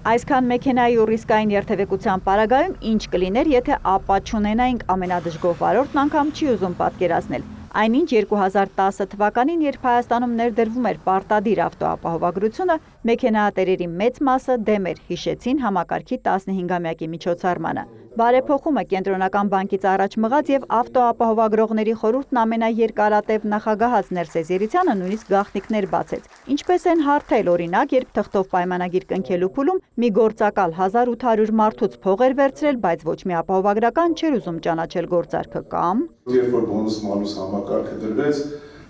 Այսքան մեքենայի ու ռիսկային երթևեկության պարագայում ինչ կլիներ, եթե ապա չունենայինք ամենադժգոհ վարորդն անգամ չի ուզում պատկերացնել։ Այնինչ 2010 թվականին, երբ Հայաստանում ներդրվում էր պարտադիր ավտոապահովագրությունը, մեքենատերերի մեծ մասը դեմ էր, հիշեցին համակարգի 15-ամյակի միջոցառմանը։ Բարեփոխումը կենտրոնական բանկից առաջ մղած եւ ավտոապահովագրողների խորհուրդն ամենաերկարատև նախագահած Ներսես Երիցյանը նույնիսկ գաղտնիքներ բացեց։ Ինչպես են հարթել, օրինակ, երբ թղթով պայմանագիր կնքելու փուլում մի գործակալ 1800 մարդուց փող էր վերցրել, բայց ոչ մի ապահովագրական չէր ուզում ճանաչել գործարքը կամ երբ որ բոնուս-մանուս համակարգը դրվեց,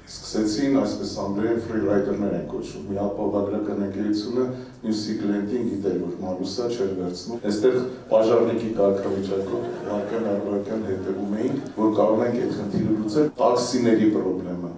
սկսեցին այսպես ամբողջ ֆրիլայդերներ են կոչվում։ Մի ապահովագրական ընկերությունը մյուսի կլիենտին գիտեր, որ մանուսա չէր վերցնում։ Այստեղ պաժարնիկի կարգավիճակով վարքան հետևում էինք, որ կարող ենք այդ խնդիրը լուծել։ Տաքսիների խնդիրը,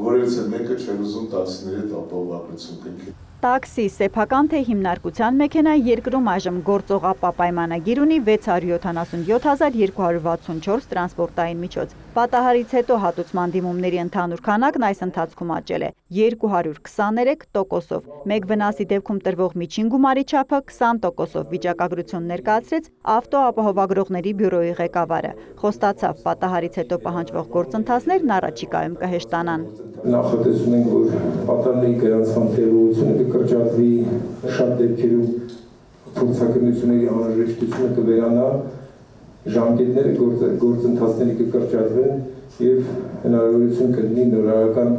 որից մեկը չէր ուզում տաքսիների հետ ապահովագրություն կնքել։ Տաքսի, սեփական թե հիմնարկության մեքենա երկրում այժմ գործող ապա պայմանագիր ունի 677,264 տրանսպորտային միջոց։ Պատահարից հետո հատուցման դիմումների ընդհանուր քանակն այս ընթացքում աճել է 223%-ով։ Մեկ վնասի դեպքում տրվող միջին գումարի չափը 20%-ով վիճակագրություն ներկայացրեց ավտոապահովագրողների բյուրոյի ղեկավարը։ Խոստացավ, պատահարից հետո պահանջվող գործընթացներն առաջիկայում կհեշտանան։ Նախատեսում ենք, որ պատահարների գրանցման տևողությունը կկրճատվի, շատ դեպքերում փորձակնությունների անհրաժեշտությունը կվերանա, ժամկետները գործընթացների կկրճատվեն եւ հնարավորություն կլինի նորարարական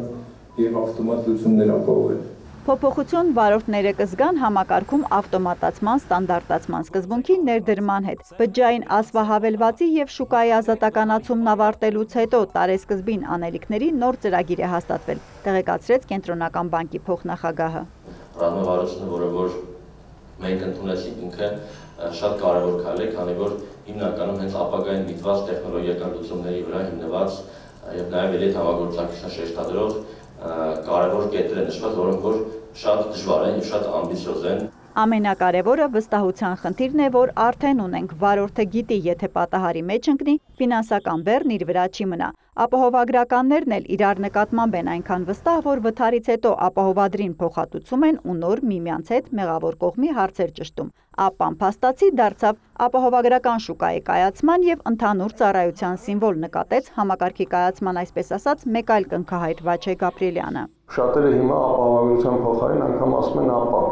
եւ ավտոմատ լուծումներ ապահովել։ Փոփոխություն վարորդները կզգան համակարգում ավտոմատացման ստանդարտացման սկզբունքի ներդրման հետ։ Բջջային ասվահավելվածի եւ շուկայի ազատականացումն ավարտելուց հետո տարեսկզբին անելիքների նոր ծրագիր է հաստատվել, տեղեկացրեց Կենտրոնական բանկի փոխնախագահը։ Ռազմավարությունը, որը մենք ընդունեցինք, ինքը շատ կարևոր քայլ է, քանի որ հիմնականում հենց ապագային միտված տեխնոլոգիական լուծումների վրա հիմնված եւ նաեւ ելույթ համագործակցության շեշտադրող կարևոր կետեր են նշված, որոնք որ շատ դժվար են եւ շատ ամբիցիոզ են։ Ամենակարևորը վստահության խնդիրն է, որ արդեն ունենք, վարորդը գիտի, եթե պատահարի մեջ ընկնի, ֆինանսական բեռն իր վրա չի մնա։ Ապահովագրականներն էլ իրար նկատմամբ են այնքան վստահ, որ վթարից հետո ապահովադրին փոխհատուցում են ու նոր միմյանց հետ մեղավոր կողմի հարցեր ճշտում։ Ապան փաստացի դարձավ ապահովագրական շուկայի կայացման եւ ընդհանուր ծառայության սիմվոլ, նկատեց համակարգի կայացման, այսպես ասած, մեկ այլ կնքահայր Վաչե Գաբրիելյանը։ Շատերը հիմա ապահովագրության փոխարեն անգամ ասում են ապա։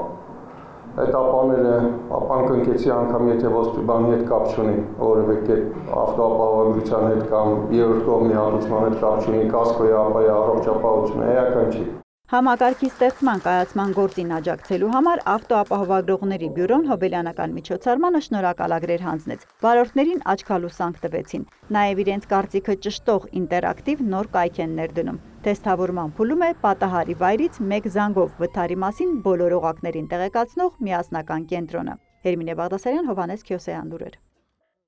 Այդ ապան կնքեցի անգամ եթե ոսպի բանի հետ կապ չունի, որևէ կերպ ավտոապահովագրության հետ կամ երրորդ կողմի հատուցման հետ կապ չունի, կասկոյի ապայի առողջ ապահովությունը էական չի։ Համակարգի ստեղծման կայացման գործին աջակցելու համար ավտոապահովագրողների բյուրոն հոբելյանական միջոցառմանը շնորհակալագրեր հանձնեց։ Վարորդներին աչքալուսանք տվեցին։ Նաև իրենց կարծիքը ճշտող ինտերակտիվ նոր կայք են ներդնում։ Թեստավորման փուլում է պատահարի վայրից մեկ զանգով վթարի մասին բոլոր օղակներին տեղեկացնող միասնական կենտրոնը։ Հերմինե Բաղդասարյան, Հովհաննես Քյոսեյան լուրեր։